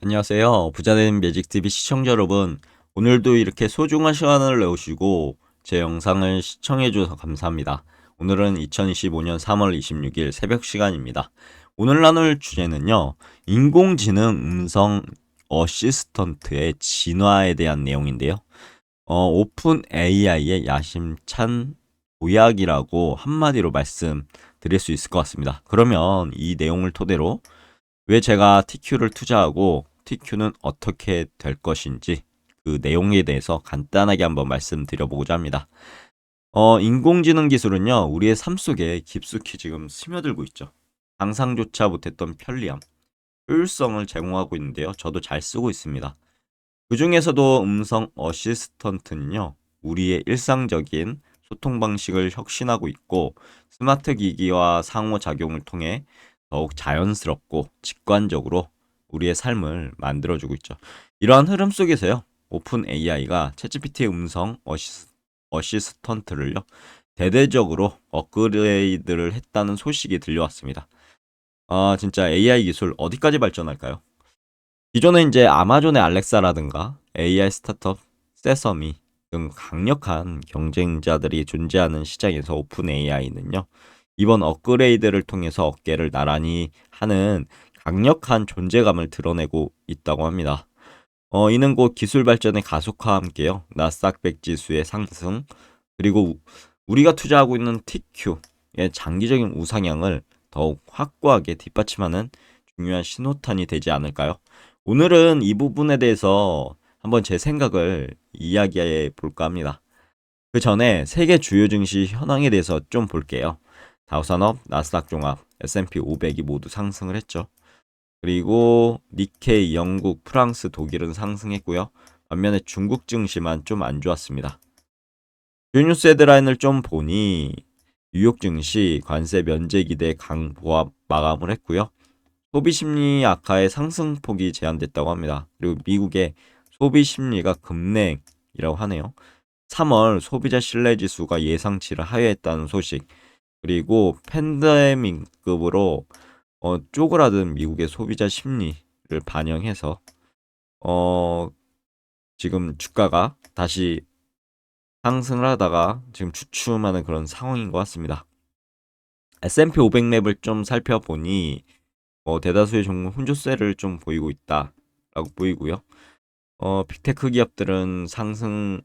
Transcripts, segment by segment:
안녕하세요. 부자된 매직TV 시청자 여러분. 오늘도 이렇게 소중한 시간을 내오시고 제 영상을 시청해주셔서 감사합니다. 오늘은 2025년 3월 26일 새벽 시간입니다. 오늘 나눌 주제는요. 인공지능 음성 어시스턴트의 진화에 대한 내용인데요. 오픈 AI의 야심찬 도약이라고 한마디로 말씀드릴 수 있을 것 같습니다. 그러면 이 내용을 토대로 왜 제가 TQ를 투자하고 TQ는 어떻게 될 것인지 그 내용에 대해서 간단하게 한번 말씀드려보고자 합니다. 인공지능 기술은요, 우리의 삶 속에 깊숙이 지금 스며들고 있죠. 상상조차 못했던 편리함, 효율성을 제공하고 있는데요. 저도 잘 쓰고 있습니다. 그 중에서도 음성 어시스턴트는요, 우리의 일상적인 소통 방식을 혁신하고 있고, 스마트 기기와 상호작용을 통해 더욱 자연스럽고 직관적으로 우리의 삶을 만들어주고 있죠. 이러한 흐름 속에서요, 오픈 AI가 챗GPT의 음성 어시스턴트를요, 대대적으로 업그레이드를 했다는 소식이 들려왔습니다. 아, 진짜 AI 기술 어디까지 발전할까요? 기존에 이제 아마존의 알렉사라든가 AI 스타트업 세서미 등 강력한 경쟁자들이 존재하는 시장에서 오픈 AI는요, 이번 업그레이드를 통해서 어깨를 나란히 하는 강력한 존재감을 드러내고 있다고 합니다. 이는 곧 기술 발전의 가속화와 함께요, 나스닥 100 지수의 상승, 그리고 우리가 투자하고 있는 TQ의 장기적인 우상향을 더욱 확고하게 뒷받침하는 중요한 신호탄이 되지 않을까요? 오늘은 이 부분에 대해서 한번 제 생각을 이야기해 볼까 합니다. 그 전에 세계 주요 증시 현황에 대해서 좀 볼게요. 다우산업, 나스닥 종합, S&P 500이 모두 상승을 했죠. 그리고 니케이, 영국, 프랑스, 독일은 상승했고요. 반면에 중국 증시만 좀 안 좋았습니다. 주요 뉴스 헤드라인을 좀 보니 뉴욕 증시 관세 면제 기대 강보합 마감을 했고요. 소비 심리 악화의 상승폭이 제한됐다고 합니다. 그리고 미국의 소비 심리가 급냉이라고 하네요. 3월 소비자 신뢰 지수가 예상치를 하회했다는 소식. 그리고 팬데믹급으로 쪼그라든 미국의 소비자 심리를 반영해서 어, 지금 주가가 다시 상승을 하다가 지금 주춤하는 그런 상황인 것 같습니다. S&P 500 맵을 좀 살펴보니 대다수의 종목 혼조세를 좀 보이고 있다라고 보이고요. 빅테크 기업들은 상승한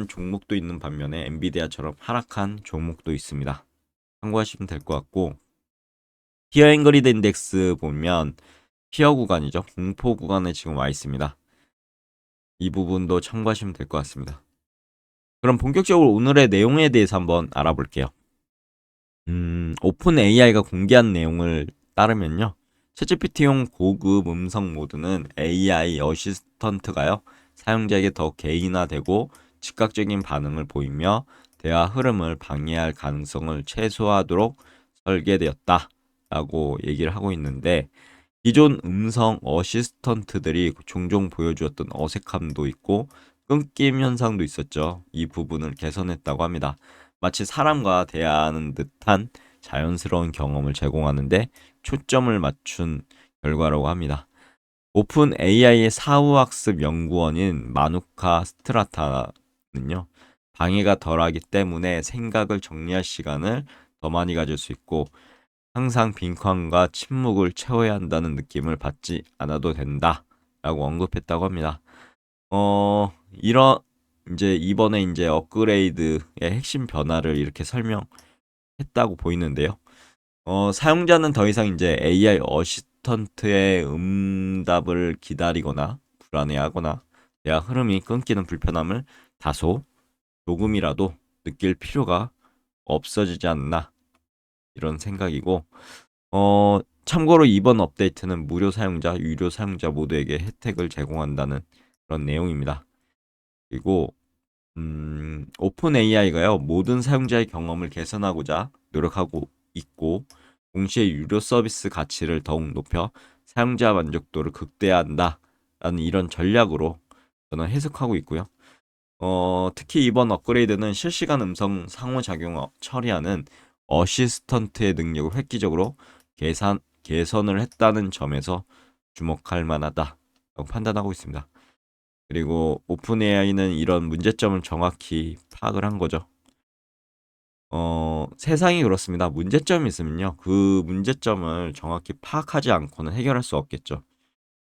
종목도 있는 반면에 엔비디아처럼 하락한 종목도 있습니다. 참고하시면 될 것 같고, 피어 앵그리드 인덱스 보면 피어 구간이죠. 공포 구간에 지금 와 있습니다. 이 부분도 참고하시면 될 것 같습니다. 그럼 본격적으로 오늘의 내용에 대해서 한번 알아볼게요. 오픈 AI가 공개한 내용을 따르면요. 챗GPT용 고급 음성 모드는 AI 어시스턴트가요, 사용자에게 더 개인화되고 즉각적인 반응을 보이며 대화 흐름을 방해할 가능성을 최소화하도록 설계되었다라고 얘기를 하고 있는데, 기존 음성 어시스턴트들이 종종 보여주었던 어색함도 있고 끊김 현상도 있었죠. 이 부분을 개선했다고 합니다. 마치 사람과 대화하는 듯한 자연스러운 경험을 제공하는데 초점을 맞춘 결과라고 합니다. 오픈 AI의 사후학습 연구원인 마누카 스트라타는요, 방해가 덜하기 때문에 생각을 정리할 시간을 더 많이 가질 수 있고 항상 빈칸과 침묵을 채워야 한다는 느낌을 받지 않아도 된다라고 언급했다고 합니다. 이런 이제 이번에 이제 업그레이드의 핵심 변화를 이렇게 설명했다고 보이는데요. 사용자는 더 이상 이제 AI 어시스턴트의 응답을 기다리거나 불안해하거나 대화 흐름이 끊기는 불편함을 다소 조금이라도 느낄 필요가 없어지지 않나, 이런 생각이고, 참고로 이번 업데이트는 무료 사용자, 유료 사용자 모두에게 혜택을 제공한다는 그런 내용입니다. 그리고 오픈 AI가요, 모든 사용자의 경험을 개선하고자 노력하고 있고, 동시에 유료 서비스 가치를 더욱 높여 사용자 만족도를 극대화한다라는 이런 전략으로 저는 해석하고 있고요. 특히 이번 업그레이드는 실시간 음성 상호작용 처리하는 어시스턴트의 능력을 획기적으로 개선을 했다는 점에서 주목할 만하다라고 판단하고 있습니다. 그리고 오픈 AI는 이런 문제점을 정확히 파악을 한 거죠. 세상이 그렇습니다. 문제점이 있으면요, 그 문제점을 정확히 파악하지 않고는 해결할 수 없겠죠.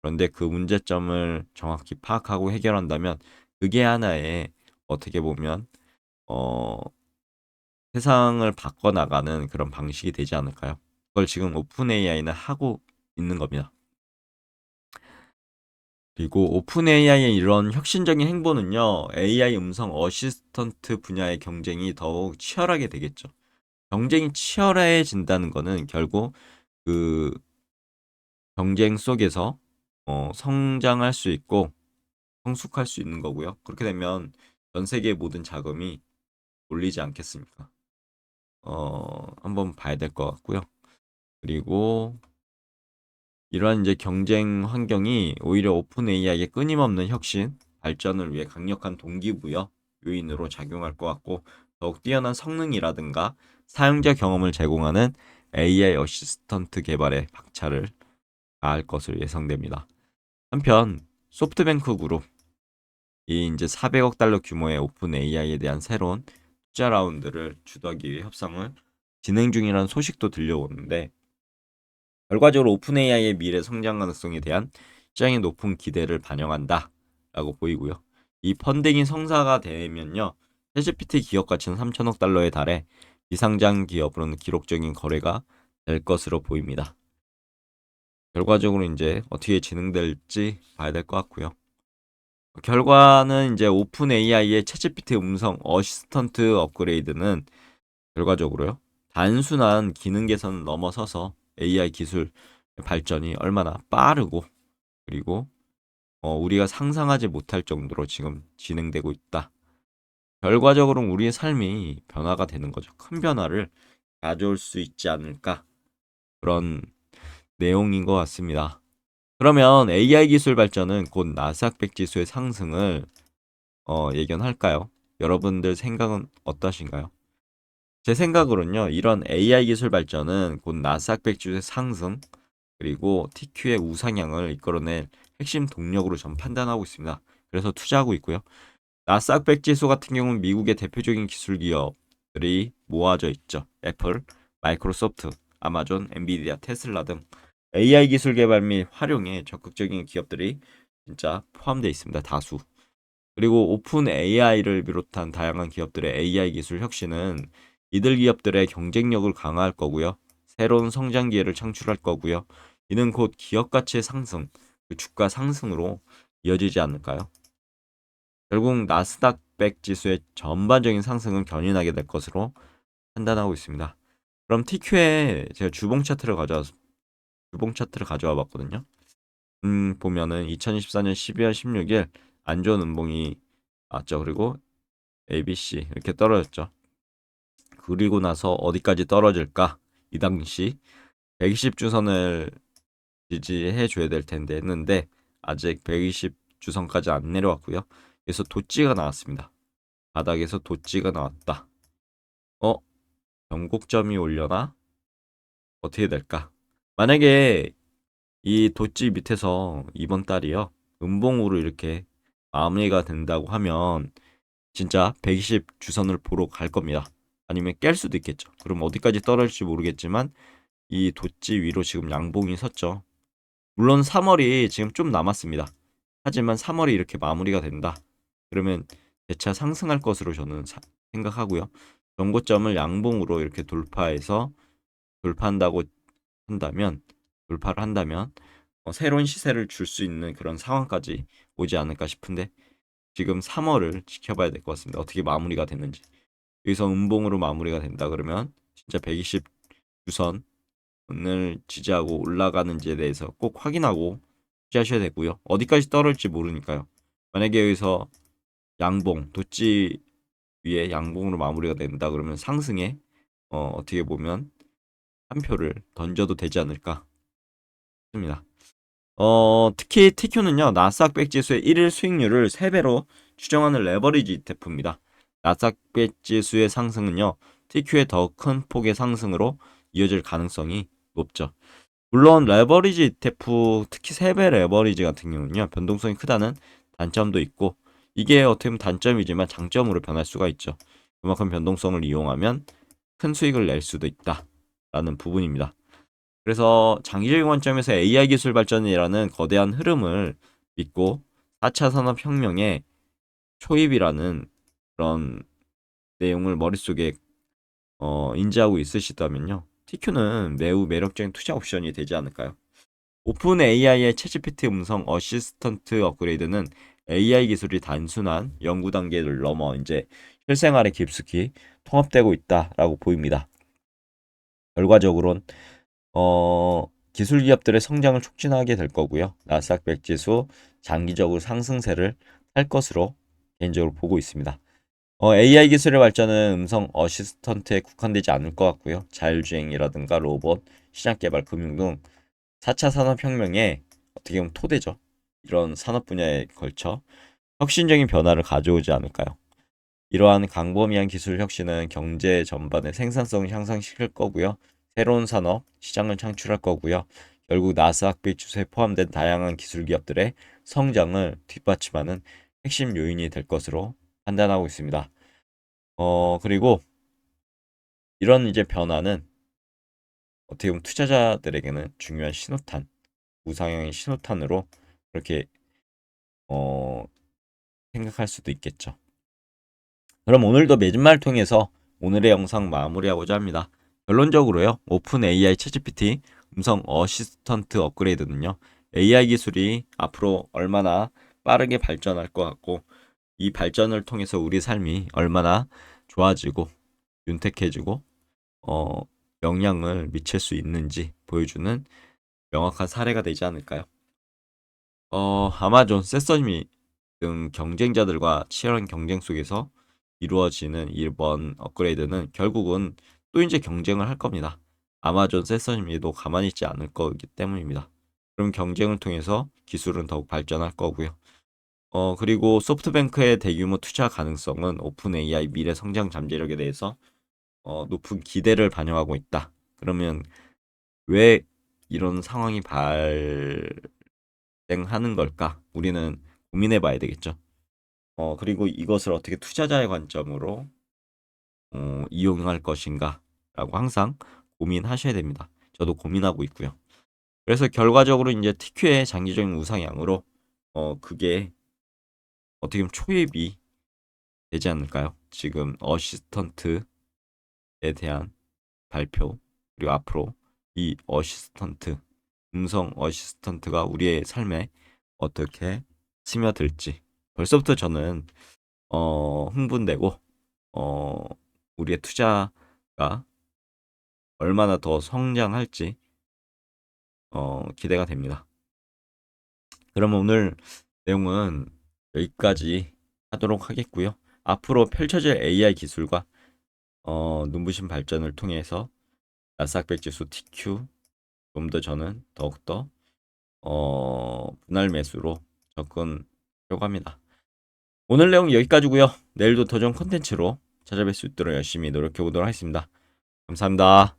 그런데 그 문제점을 정확히 파악하고 해결한다면 그게 하나의 어떻게 보면 어, 세상을 바꿔나가는 그런 방식이 되지 않을까요? 그걸 지금 오픈 AI는 하고 있는 겁니다. 그리고 오픈 AI의 이런 혁신적인 행보는요, AI 음성 어시스턴트 분야의 경쟁이 더욱 치열하게 되겠죠. 경쟁이 치열해진다는 거는 결국 그 경쟁 속에서 성장할 수 있고 성숙할 수 있는 거고요. 그렇게 되면 전 세계의 모든 자금이 몰리지 않겠습니까? 한번 봐야 될 것 같고요. 그리고 이러한 이제 경쟁 환경이 오히려 오픈 AI의 끊임없는 혁신, 발전을 위해 강력한 동기부여 요인으로 작용할 것 같고 더욱 뛰어난 성능이라든가 사용자 경험을 제공하는 AI 어시스턴트 개발에 박차를 가할 것으로 예상됩니다. 한편 소프트뱅크 그룹 이 이제 400억 달러 규모의 오픈 AI에 대한 새로운 투자 라운드를 주도하기 위해 협상을 진행 중이라는 소식도 들려오는데 결과적으로 오픈 AI의 미래 성장 가능성에 대한 시장의 높은 기대를 반영한다라고 보이고요. 이 펀딩이 성사가 되면요. 챗GPT 기업 가치는 3천억 달러에 달해 비상장 기업으로는 기록적인 거래가 될 것으로 보입니다. 결과적으로 이제 어떻게 진행될지 봐야 될 것 같고요. 결과는 이제 오픈 AI의 챗GPT 음성 어시스턴트 업그레이드는 결과적으로요. 단순한 기능 개선을 넘어서서 AI 기술 발전이 얼마나 빠르고 그리고 우리가 상상하지 못할 정도로 지금 진행되고 있다. 결과적으로 우리의 삶이 변화가 되는 거죠. 큰 변화를 가져올 수 있지 않을까 그런 내용인 것 같습니다. 그러면 AI 기술 발전은 곧 나스닥 100 지수의 상승을 예견할까요? 여러분들 생각은 어떠신가요? 제 생각으로는요, 이런 AI 기술 발전은 곧 나스닥 100 지수의 상승 그리고 TQ의 우상향을 이끌어낼 핵심 동력으로 전 판단하고 있습니다. 그래서 투자하고 있고요. 나스닥 100 지수 같은 경우는 미국의 대표적인 기술 기업들이 모아져 있죠. 애플, 마이크로소프트, 아마존, 엔비디아, 테슬라 등 AI 기술 개발 및 활용에 적극적인 기업들이 진짜 포함되어 있습니다. 다수. 그리고 오픈 AI를 비롯한 다양한 기업들의 AI 기술 혁신은 이들 기업들의 경쟁력을 강화할 거고요. 새로운 성장 기회를 창출할 거고요. 이는 곧 기업 가치의 상승, 그 주가 상승으로 이어지지 않을까요? 결국 나스닥 100 지수의 전반적인 상승은 견인하게 될 것으로 판단하고 있습니다. 그럼 TQ에 제가 주봉 차트를 가져와 봤거든요. 보면은 2024년 12월 16일 안 좋은 음봉이 왔죠. 그리고 ABC 이렇게 떨어졌죠. 그리고 나서 어디까지 떨어질까? 이 당시 120주선을 지지해 줘야 될 텐데 했는데 아직 120주선까지 안 내려왔고요. 그래서 도찌가 나왔습니다. 바닥에서 도찌가 나왔다. 어? 변곡점이 올려나? 어떻게 될까? 만약에 이 도찌 밑에서 이번 달이요. 음봉으로 이렇게 마무리가 된다고 하면 진짜 120주선을 보러 갈 겁니다. 아니면 깰 수도 있겠죠. 그럼 어디까지 떨어질지 모르겠지만 이 도찌 위로 지금 양봉이 섰죠. 물론 3월이 지금 좀 남았습니다. 하지만 3월이 이렇게 마무리가 된다. 그러면 재차 상승할 것으로 저는 생각하고요. 전고점을 양봉으로 이렇게 돌파한다고 한다면 돌파를 한다면 새로운 시세를 줄 수 있는 그런 상황까지 오지 않을까 싶은데 지금 3월을 지켜봐야 될 것 같습니다. 어떻게 마무리가 되는지. 여기서 음봉으로 마무리가 된다 그러면 진짜 120주선을 지지하고 올라가는지에 대해서 꼭 확인하고 투자하셔야 되고요. 어디까지 떨어질지 모르니까요. 만약에 여기서 양봉, 도치 위에 양봉으로 마무리가 된다 그러면 상승에 어떻게 보면 한 표를 던져도 되지 않을까 싶습니다. 특히 TQ는요, 나스닥 100 지수의 1일 수익률을 3배로 추정하는 레버리지 ETF입니다. 나스닥 100 지수의 상승은요, TQ의 더 큰 폭의 상승으로 이어질 가능성이 높죠. 물론 레버리지 ETF, 특히 3배 레버리지 같은 경우는요, 변동성이 크다는 단점도 있고, 이게 어떻게 보면 단점이지만 장점으로 변할 수가 있죠. 그만큼 변동성을 이용하면 큰 수익을 낼 수도 있다라는 부분입니다. 그래서 장기적인 관점에서 AI 기술 발전이라는 거대한 흐름을 믿고 4차 산업혁명의 초입이라는 그런 내용을 머릿속에 인지하고 있으시다면요. TQ는 매우 매력적인 투자 옵션이 되지 않을까요? 오픈 AI의 챗GPT 음성 어시스턴트 업그레이드는 AI 기술이 단순한 연구 단계를 넘어 이제 실생활에 깊숙이 통합되고 있다라고 보입니다. 결과적으로는 기술 기업들의 성장을 촉진하게 될 거고요. 나스닥 100 지수 장기적으로 상승세를 탈 것으로 개인적으로 보고 있습니다. AI 기술의 발전은 음성 어시스턴트에 국한되지 않을 것 같고요. 자율주행이라든가 로봇, 시장 개발, 금융 등 4차 산업혁명의 어떻게 보면 토대죠. 이런 산업 분야에 걸쳐 혁신적인 변화를 가져오지 않을까요? 이러한 광범위한 기술 혁신은 경제 전반의 생산성을 향상시킬 거고요. 새로운 산업, 시장을 창출할 거고요. 결국 나스닥 100 지수에 포함된 다양한 기술 기업들의 성장을 뒷받침하는 핵심 요인이 될 것으로 판단하고 있습니다. 그리고 이런 이제 변화는 어떻게 보면 투자자들에게는 중요한 신호탄, 우상향의 신호탄으로 그렇게 어, 생각할 수도 있겠죠. 그럼 오늘도 매진말 통해서 오늘의 영상 마무리하고자 합니다. 결론적으로요. 오픈 AI 챗GPT 음성 어시스턴트 업그레이드는요. AI 기술이 앞으로 얼마나 빠르게 발전할 것 같고 이 발전을 통해서 우리 삶이 얼마나 좋아지고 윤택해지고 어, 영향을 미칠 수 있는지 보여주는 명확한 사례가 되지 않을까요? 아마존, 세서미 등 경쟁자들과 치열한 경쟁 속에서 이루어지는 이번 업그레이드는 결국은 또 이제 경쟁을 할 겁니다. 아마존, 세서미도 가만히 있지 않을 거기 때문입니다. 그럼 경쟁을 통해서 기술은 더욱 발전할 거고요. 그리고 소프트뱅크의 대규모 투자 가능성은 오픈 AI 미래 성장 잠재력에 대해서 높은 기대를 반영하고 있다. 그러면 왜 이런 상황이 발생하는 걸까? 우리는 고민해 봐야 되겠죠. 그리고 이것을 어떻게 투자자의 관점으로 이용할 것인가라고 항상 고민하셔야 됩니다. 저도 고민하고 있고요. 그래서 결과적으로 이제 TQ의 장기적인 우상향으로 그게 어떻게 보면 초입이 되지 않을까요? 지금 어시스턴트에 대한 발표 그리고 앞으로 이 어시스턴트 음성 어시스턴트가 우리의 삶에 어떻게 스며들지 벌써부터 저는 흥분되고 어, 우리의 투자가 얼마나 더 성장할지 기대가 됩니다. 그러면 오늘 내용은 여기까지 하도록 하겠고요. 앞으로 펼쳐질 AI 기술과 눈부신 발전을 통해서 나스닥 100 지수 TQ 좀 더 저는 더욱더 분할 매수로 접근하려고 합니다. 오늘 내용 여기까지고요. 내일도 더 좋은 콘텐츠로 찾아뵐 수 있도록 열심히 노력해 보도록 하겠습니다. 감사합니다.